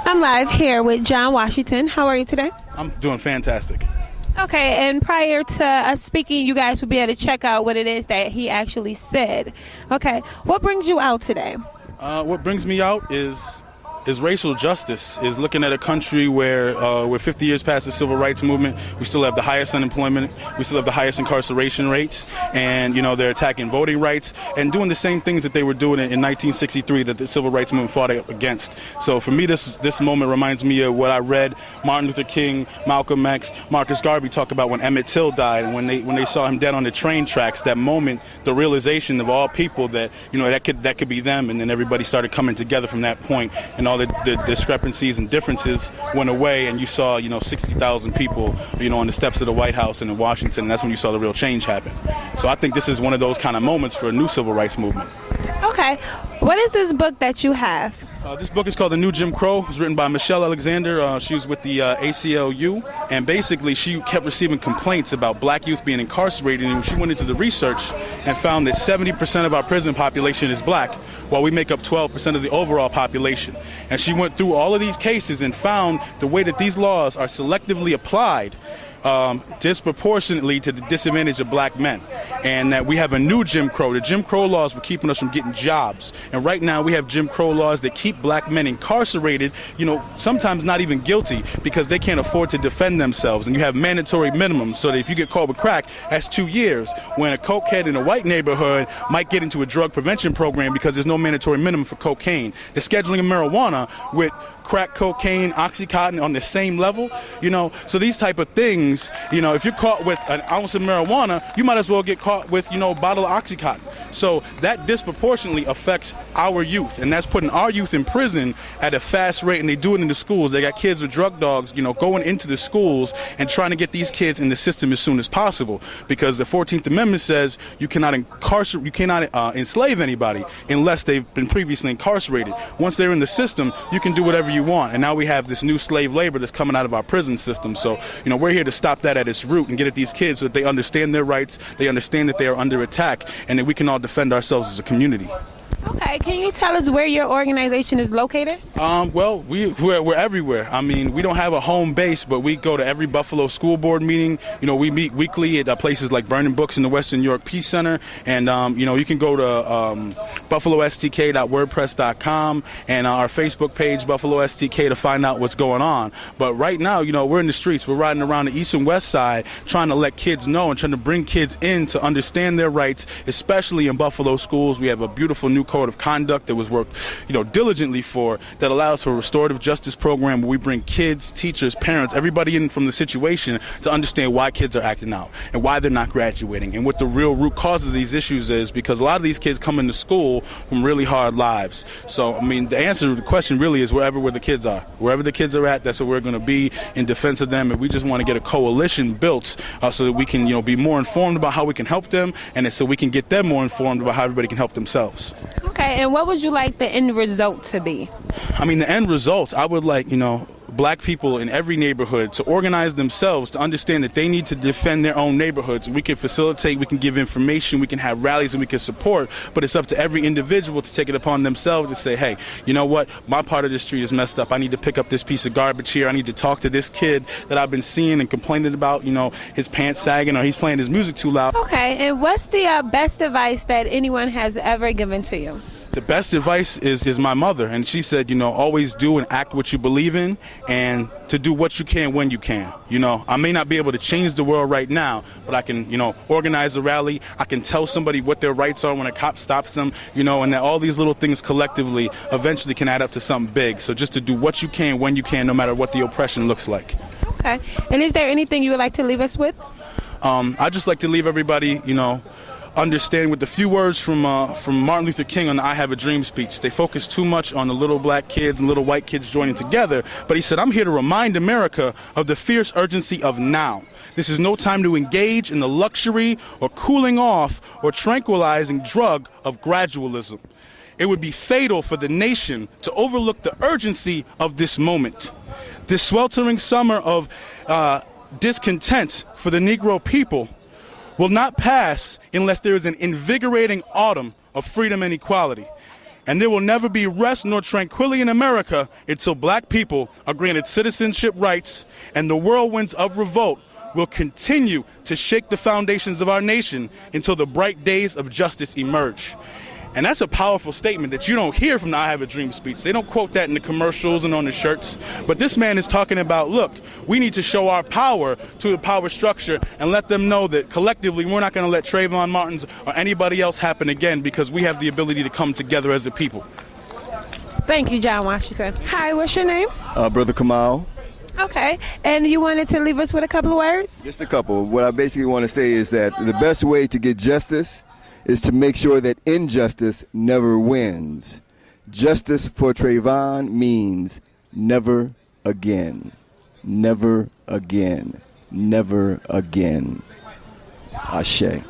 I'm live here with John Washington. How are you today? I'm doing fantastic. Okay, and prior to us speaking, you guys will be able to check out what it is that he actually said. Okay, what brings you out today? What brings me out is racial justice, is looking at a country where we're 50 years past the civil rights movement. We still have the highest unemployment. We still have the highest incarceration rates. And, you know, they're attacking voting rights and doing the same things that they were doing in 1963 that the civil rights movement fought against. So for me, this moment reminds me of what I read Martin Luther King, Malcolm X, Marcus Garvey talk about when Emmett Till died and when they saw him dead on the train tracks. That moment, the realization of all people that, you know, that could be them. And then everybody started coming together from that point, and all the discrepancies and differences went away, and you saw, you know, 60,000 people, you know, on the steps of the White House and in Washington, and that's when you saw the real change happen. So I think this is one of those kind of moments for a new civil rights movement. Okay, what is this book that you have? This book is called The New Jim Crow. It was written by Michelle Alexander. She was with the ACLU, and basically she kept receiving complaints about black youth being incarcerated, and she went into the research and found that 70% of our prison population is black, while we make up 12% of the overall population. And she went through all of these cases and found the way that these laws are selectively applied disproportionately to the disadvantage of black men, and that we have a new Jim Crow. The Jim Crow laws were keeping us from getting jobs, and right now we have Jim Crow laws that keep black men incarcerated, sometimes not even guilty, because they can't afford to defend themselves. And you have mandatory minimums, so that if you get caught with crack, that's 2 years, when a cokehead in a white neighborhood might get into a drug prevention program because there's no mandatory minimum for cocaine. The scheduling of marijuana with crack cocaine, Oxycontin on the same level, so these type of things, if you're caught with an ounce of marijuana, you might as well get caught with, a bottle of Oxycontin. So that disproportionately affects our youth, and that's putting our youth in prison at a fast rate, and they do it in the schools. They got kids with drug dogs, going into the schools and trying to get these kids in the system as soon as possible, because the 14th Amendment says you cannot enslave anybody unless they've been previously incarcerated. Once they're in the system, you can do whatever you want, and now we have this new slave labor that's coming out of our prison system. So, we're here to stop that at its root and get at these kids so that they understand their rights, they understand that they are under attack, and that we can all defend ourselves as a community. Okay, can you tell us where your organization is located? Well, we're everywhere. I mean, we don't have a home base, but we go to every Buffalo school board meeting. We meet weekly at places like Burning Books in the Western New York Peace Center. And, you can go to buffalostk.wordpress.com and our Facebook page, Buffalo STK, to find out what's going on. But right now, we're in the streets. We're riding around the east and west side trying to let kids know and trying to bring kids in to understand their rights, especially in Buffalo schools. We have a beautiful new code of conduct that was worked, diligently for, that allows for a restorative justice program where we bring kids, teachers, parents, everybody in from the situation to understand why kids are acting out and why they're not graduating and what the real root causes of these issues is, because a lot of these kids come into school from really hard lives. So, the answer to the question really is where the kids are. Wherever the kids are at, that's where we're going to be in defense of them, and we just want to get a coalition built so that we can, be more informed about how we can help them, and so we can get them more informed about how everybody can help themselves. Okay, and what would you like the end result to be? The end result, I would like, black people in every neighborhood to organize themselves to understand that they need to defend their own neighborhoods. We can facilitate, we can give information, we can have rallies, and we can support, but it's up to every individual to take it upon themselves to say, hey, you know what, my part of the street is messed up. I need to pick up this piece of garbage here. I need to talk to this kid that I've been seeing and complaining about, his pants sagging or he's playing his music too loud. Okay, and what's the best advice that anyone has ever given to you? The best advice is my mother, and she said, always do and act what you believe in, and to do what you can when you can. I may not be able to change the world right now, but I can, organize a rally. I can tell somebody what their rights are when a cop stops them, and that all these little things collectively eventually can add up to something big. So just to do what you can when you can, no matter what the oppression looks like. Okay. And is there anything you would like to leave us with? I'd just like to leave everybody, understand with the few words from Martin Luther King on the I Have a Dream speech. They focus too much on the little black kids and little white kids joining together, but he said, I'm here to remind America of the fierce urgency of now. This is no time to engage in the luxury or cooling off or tranquilizing drug of gradualism. It would be fatal for the nation to overlook the urgency of this moment. This sweltering summer of discontent for the Negro people will not pass unless there is an invigorating autumn of freedom and equality. And there will never be rest nor tranquility in America until black people are granted citizenship rights, and the whirlwinds of revolt will continue to shake the foundations of our nation until the bright days of justice emerge. And that's a powerful statement that you don't hear from the I Have a Dream speech. They don't quote that in the commercials and on the shirts. But this man is talking about, look, we need to show our power to the power structure and let them know that collectively we're not going to let Trayvon Martin's or anybody else happen again, because we have the ability to come together as a people. Thank you, John Washington. Hi, what's your name? Brother Kamal. Okay, and you wanted to leave us with a couple of words? Just a couple. What I basically want to say is that the best way to get justice is to make sure that injustice never wins. Justice for Trayvon means never again. Never again. Never again. Ashe.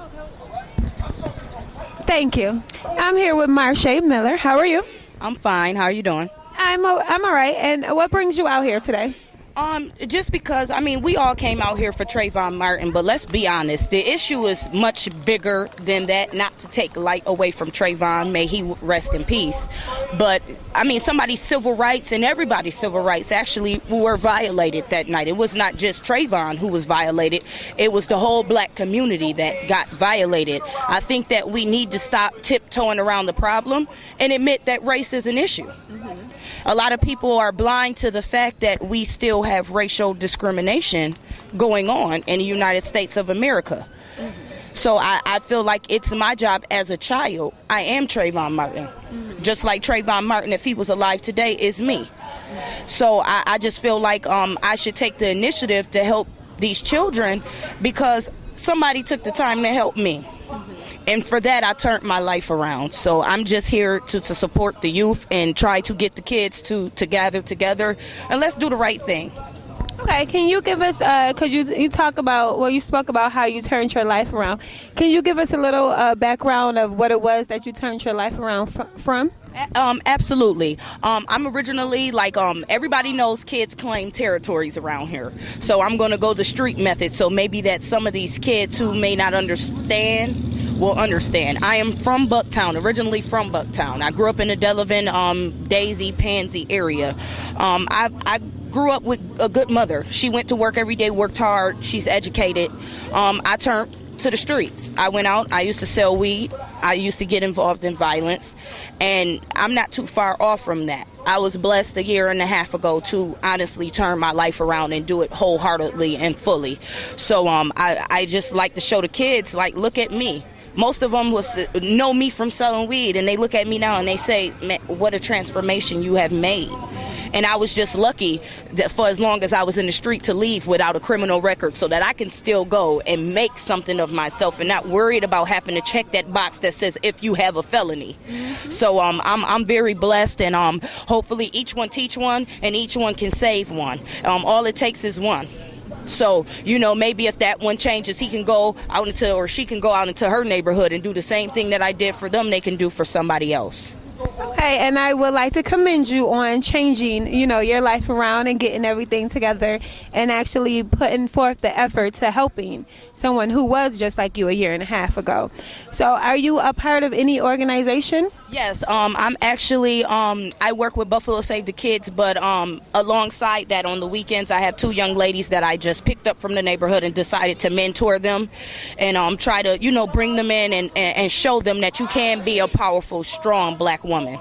Thank you. I'm here with Marsha Miller. How are you? I'm fine. How are you doing? I'm all right. And what brings you out here today? Just because, I mean, we all came out here for Trayvon Martin, but let's be honest, the issue is much bigger than that, not to take light away from Trayvon, may he rest in peace. But, I mean, somebody's civil rights and everybody's civil rights actually were violated that night. It was not just Trayvon who was violated, it was the whole black community that got violated. I think that we need to stop tiptoeing around the problem and admit that race is an issue. A lot of people are blind to the fact that we still have racial discrimination going on in the United States of America. So I feel like it's my job as a child. I am Trayvon Martin. Just like Trayvon Martin, if he was alive today, is me. So I just feel like I should take the initiative to help these children because somebody took the time to help me. And for that, I turned my life around. So I'm just here to support the youth and try to get the kids to gather together. And let's do the right thing. Okay, can you give us, because you talk about, well, you spoke about how you turned your life around. Can you give us a little background of what it was that you turned your life around from? Absolutely. I'm originally, like, everybody knows kids claim territories around here. So I'm going to go the street method. So maybe that some of these kids who may not understand will understand. I am from Bucktown, originally from Bucktown. I grew up in the Delavan, Daisy, Pansy area. I grew up with a good mother. She went to work every day, worked hard. She's educated. I turned to the streets. I went out. I used to sell weed. I used to get involved in violence. And I'm not too far off from that. I was blessed a year and a half ago to honestly turn my life around and do it wholeheartedly and fully. So I just like to show the kids, like, look at me. Most of them know me from selling weed, and they look at me now and they say, man, what a transformation you have made. And I was just lucky that for as long as I was in the street to leave without a criminal record so that I can still go and make something of myself and not worried about having to check that box that says if you have a felony. So I'm very blessed, and hopefully each one teach one and each one can save one. All it takes is one. So, you know, maybe if that one changes, he can go out into, or she can go out into her neighborhood and do the same thing that I did for them, they can do for somebody else. Okay, and I would like to commend you on changing, you know, your life around and getting everything together and actually putting forth the effort to helping someone who was just like you a year and a half ago. So are you a part of any organization? Yes, I'm actually, I work with Buffalo Save the Kids, but alongside that on the weekends, I have two young ladies that I just picked up from the neighborhood and decided to mentor them and try to, you know, bring them in and show them that you can be a powerful, strong black woman.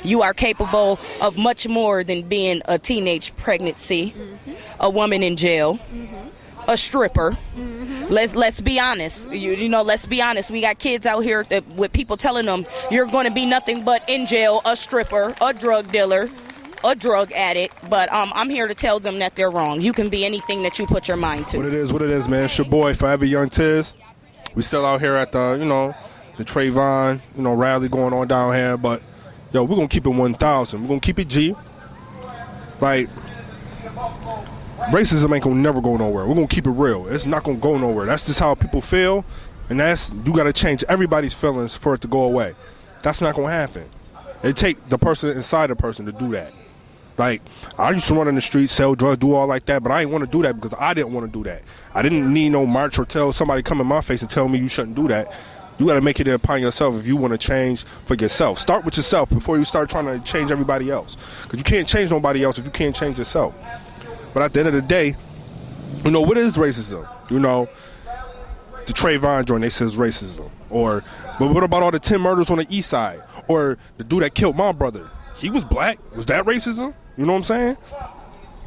You are capable of much more than being a teenage pregnancy, a woman in jail, a stripper. Let's be honest. You know, let's be honest. We got kids out here with people telling them you're going to be nothing but in jail, a stripper, a drug dealer, a drug addict. But I'm here to tell them that they're wrong. You can be anything that you put your mind to. What it is, man. It's your boy, Forever Young Tiz. We still out here at the, you know, the Trayvon, you know, rally going on down here. But, yo, we're going to keep it 1,000. We're going to keep it G. Like, racism ain't gonna never go nowhere. We're gonna keep it real. It's not gonna go nowhere. That's just how people feel, and you gotta change everybody's feelings for it to go away. That's not gonna happen. It take the person inside the person to do that. Like, I used to run in the streets, sell drugs, do all like that, but I didn't want to do that because I didn't want to do that. I didn't need no march or tell somebody come in my face and tell me you shouldn't do that. You got to make it upon yourself if you want to change for yourself. Start with yourself before you start trying to change everybody else, because you can't change nobody else if you can't change yourself. But at the end of the day, you know, what is racism? You know, the Trayvon joint, they says racism. But what about all the 10 murders on the east side? Or the dude that killed my brother? He was black. Was that racism? You know what I'm saying?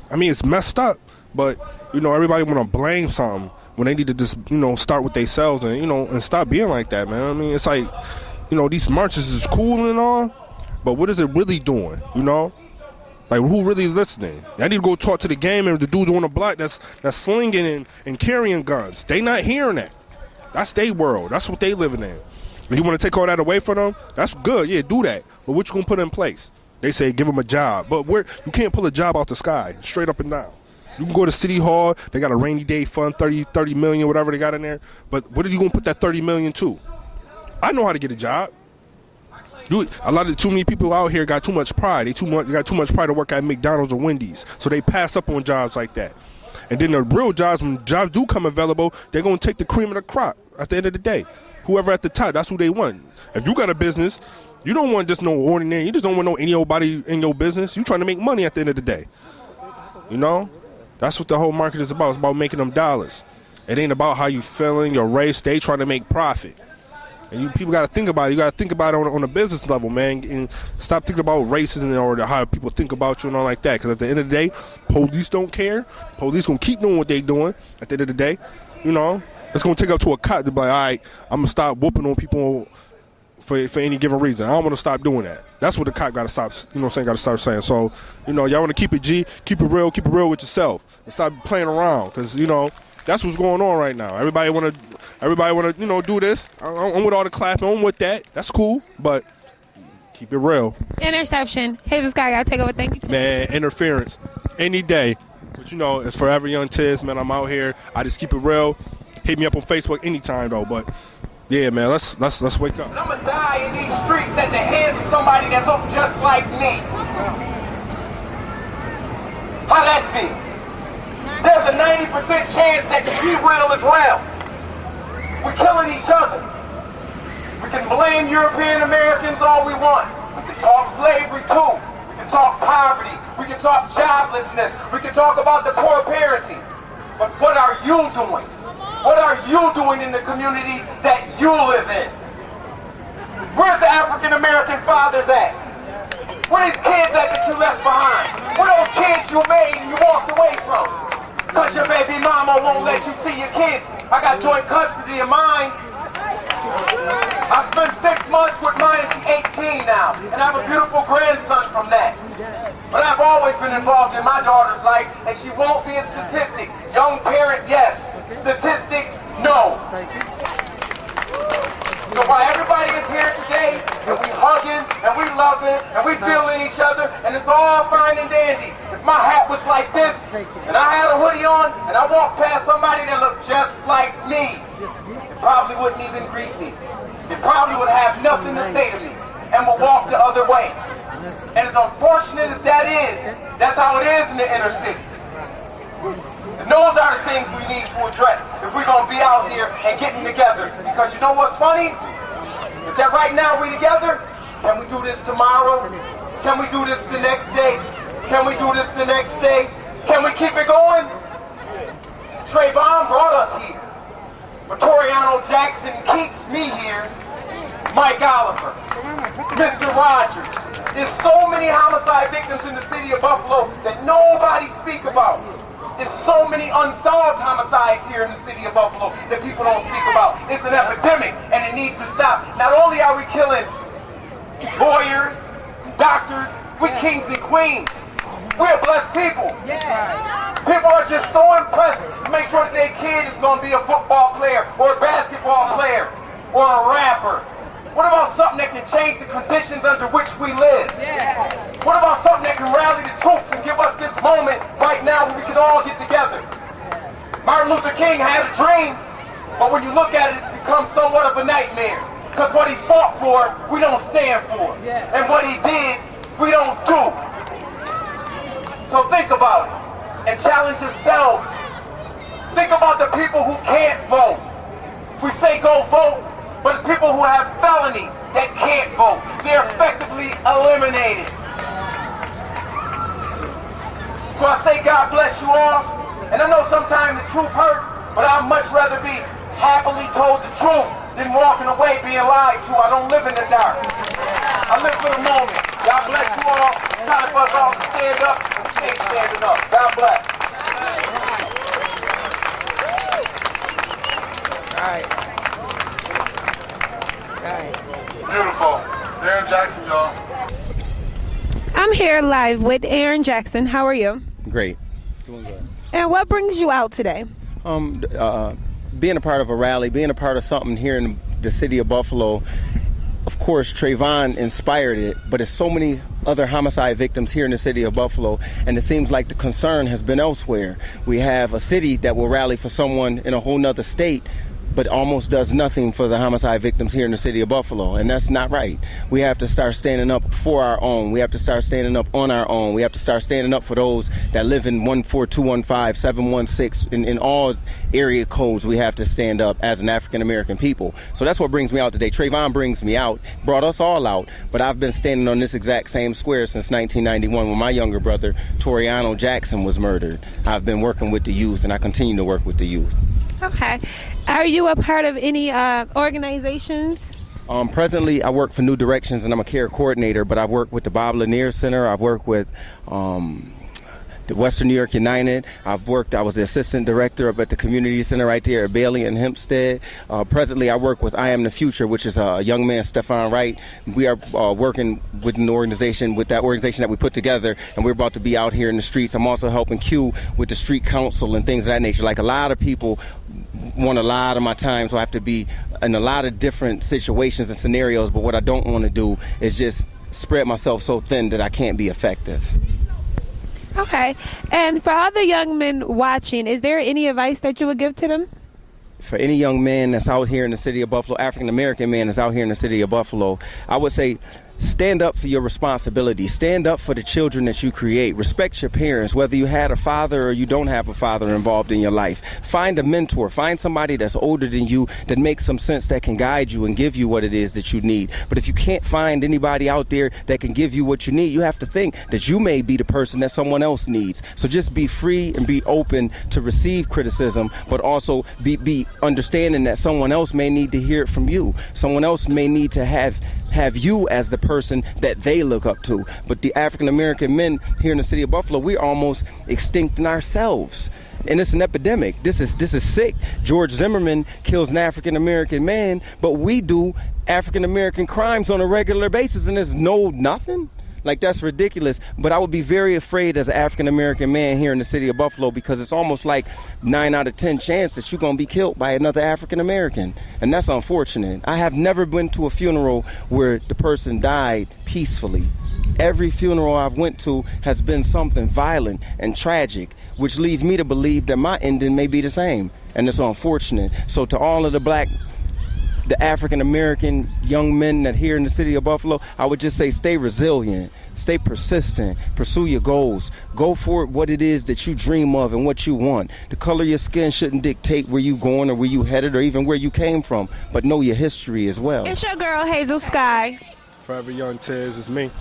I mean, it's messed up. But, you know, everybody want to blame something when they need to just, you know, start with themselves and, you know, and stop being like that, man. I mean, it's like, you know, these marches is cool and all, but what is it really doing, you know? Like, who really listening? I need to go talk to the game and the dudes on the block that's slinging and carrying guns. They not hearing that. That's their world. That's what they living in. And you want to take all that away from them? That's good. Yeah, do that. But what you going to put in place? They say give them a job. But you can't pull a job out the sky, straight up and down. You can go to City Hall. They got a rainy day fund, 30 million, whatever they got in there. But what are you going to put that 30 million to? I know how to get a job. Too many people out here got too much pride. They got too much pride to work at McDonald's or Wendy's, so they pass up on jobs like that. And then the real jobs, when jobs do come available, they're gonna take the cream of the crop. At the end of the day, whoever at the top, that's who they want. If you got a business, you don't want just no ordinary. You just don't want no anybody in your business. You trying to make money at the end of the day. You know, that's what the whole market is about. It's about making them dollars. It ain't about how you feeling, your race. They trying to make profit. And people got to think about it. You got to think about it on a business level, man. And stop thinking about racism or how people think about you and all like that. Because at the end of the day, police don't care. Police going to keep doing what they doing at the end of the day. You know, it's going to take up to a cop to be like, all right, I'm going to stop whooping on people for any given reason. I don't want to stop doing that. That's what the cop got to stop, you know what I'm saying, got to start saying. So, you know, y'all want to keep it G, keep it real with yourself. And stop playing around because, you know, that's what's going on right now. Everybody want to, you know, do this. I'm with all the clapping. I'm with that. That's cool, but keep it real. Interception. Hazel Sky got to take over. Thank you. Man, interference any day. But, you know, it's forever Young Tiz, man. I'm out here. I just keep it real. Hit me up on Facebook anytime, though. But, yeah, man, let's wake up. I'm going to die in these streets at the hands of somebody that looks just like me. How that feel? There's a 90% chance that we will as well. We're killing each other. We can blame European Americans all we want. We can talk slavery too. We can talk poverty. We can talk joblessness. We can talk about the poor parenting. But what are you doing? What are you doing in the communities that you live in? Where's the African American fathers at? Where these kids at that you left behind? Where those kids you made and you walked away from? Because your baby mama won't let you see your kids. I got joint custody of mine. I spent 6 months with mine and she's 18 now. And I have a beautiful grandson from that. But I've always been involved in my daughter's life and she won't be a statistic. Young parent, yes. Statistic, no. So while everybody is here today, and we hugging, and we loving, and we feeling each other, and it's all fine and dandy. If my hat was like this, and I had a hoodie on, and I walked past somebody that looked just like me, it probably wouldn't even greet me. It probably would have nothing to say to me, and would walk the other way. And as unfortunate as that is, that's how it is in the inner city. And those are the things we need to address if we're going to be out here and getting together. Because you know what's funny? Is that right now we together? Can we do this tomorrow? Can we do this the next day? Can we do this the next day? Can we keep it going? Trayvon brought us here. Vittoriano Jackson keeps me here. Mike Oliver. Mr. Rogers. There's so many homicide victims in the city of Buffalo that nobody speaks about. There's so many unsolved homicides here in the city of Buffalo that people don't speak about. It's an epidemic and it needs to stop. Not only are we killing lawyers, doctors, we're kings and queens. We're blessed people. People are just so impressed to make sure that their kid is going to be a football player or a basketball player or a rapper. What about something that can change the conditions under which we live? What about something that can rally the troops and give us this moment right now where we can all get together? Martin Luther King had a dream, but when you look at it, it becomes somewhat of a nightmare. Because what he fought for, we don't stand for. And what he did, we don't do. So think about it and challenge yourselves. Think about the people who can't vote. We say go vote, but it's people who have felonies that can't vote. They're effectively eliminated. So I say God bless you all. And I know sometimes the truth hurts, but I'd much rather be happily told the truth than walking away being lied to. I don't live in the dark. I live for the moment. God bless you all. It's time for us all to stand up and stay standing up. God bless. All right. Beautiful. Aaron Jackson, y'all. I'm here live with Aaron Jackson. How are you? Great. Doing good. And what brings you out today? Being a part of a rally, being a part of something here in the city of Buffalo. Of course, Trayvon inspired it, but there's so many other homicide victims here in the city of Buffalo, and it seems like the concern has been elsewhere. We have a city that will rally for someone in a whole nother state, but almost does nothing for the homicide victims here in the city of Buffalo, and that's not right. We have to start standing up for our own. We have to start standing up on our own. We have to start standing up for those that live in 14215, 716, in all area codes. We have to stand up as an African American people. So that's what brings me out today. Trayvon brings me out, brought us all out, but I've been standing on this exact same square since 1991 when my younger brother, Toriano Jackson, was murdered. I've been working with the youth, and I continue to work with the youth. Okay. Are you a part of any organizations? Presently, I work for New Directions, and I'm a care coordinator, but I've worked with the Bob Lanier Center. I've worked with the Western New York United. I was the assistant director up at the community center right there at Bailey and Hempstead. Presently, I work with I Am the Future, which is a young man, Stefan Wright. We are working with that organization that we put together, and we're about to be out here in the streets. I'm also helping Q with the street council and things of that nature. Like, a lot of people want a lot of my time, so I have to be in a lot of different situations and scenarios, but what I don't want to do is just spread myself so thin that I can't be effective. Okay. And for other young men watching, is there any advice that you would give to them? For any young man that's out here in the city of Buffalo, African American man that's out here in the city of Buffalo, I would say stand up for your responsibility. Stand up for the children that you create. Respect your parents, whether you had a father or you don't have a father involved in your life. Find a mentor. Find somebody that's older than you that makes some sense, that can guide you and give you what it is that you need. But if you can't find anybody out there that can give you what you need, you have to think that you may be the person that someone else needs. So just be free and be open to receive criticism, but also be understanding that someone else may need to hear it from you. Someone else may need to have you as the person that they look up to. But the African American men here in the city of Buffalo, we're almost extinct in ourselves. And it's an epidemic. This is sick. George Zimmerman kills an African American man, but we do African American crimes on a regular basis, and there's nothing. Like, that's ridiculous. But I would be very afraid as an African American man here in the city of Buffalo, because it's almost like 9 out of 10 chance that you're going to be killed by another African American. And that's unfortunate. I have never been to a funeral where the person died peacefully. Every funeral I've went to has been something violent and tragic, which leads me to believe that my ending may be the same. And it's unfortunate. So to all of the African-American young men that here in the city of Buffalo, I would just say stay resilient, stay persistent, pursue your goals, go for what it is that you dream of and what you want. The color of your skin shouldn't dictate where you going or where you headed or even where you came from, but know your history as well. It's your girl, Hazel Sky. Forever Young Tiz, it's me.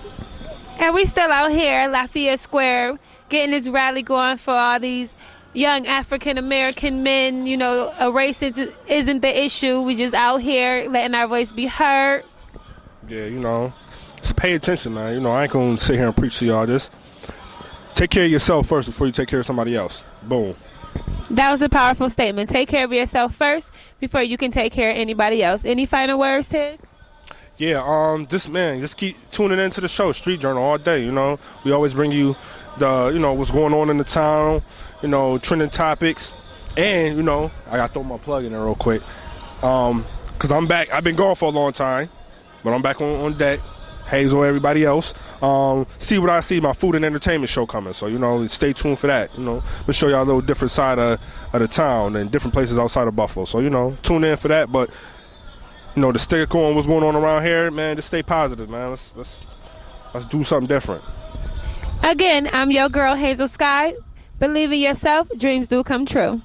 And we still out here at Lafayette Square getting this rally going for all these young African American men. You know, race isn't the issue. We just out here letting our voice be heard. Yeah, you know, just pay attention, man. You know, I ain't gonna sit here and preach to y'all. Just take care of yourself first before you take care of somebody else. Boom. That was a powerful statement. Take care of yourself first before you can take care of anybody else. Any final words, Tiz? Yeah, just keep tuning into the show, Street Journal, all day. You know, we always bring you what's going on in the town, you know, trending topics. And, you know, I got to throw my plug in there real quick. Because I'm back. I've been gone for a long time, but I'm back on deck. Hazel, everybody else. See What I See, my food and entertainment show coming. So, you know, stay tuned for that. You know, we'll show y'all a little different side of the town and different places outside of Buffalo. So, you know, tune in for that. But, you know, to stick on what's going on around here, man, just stay positive, man. Let's do something different. Again, I'm your girl, Hazel Sky. Believe in yourself, dreams do come true.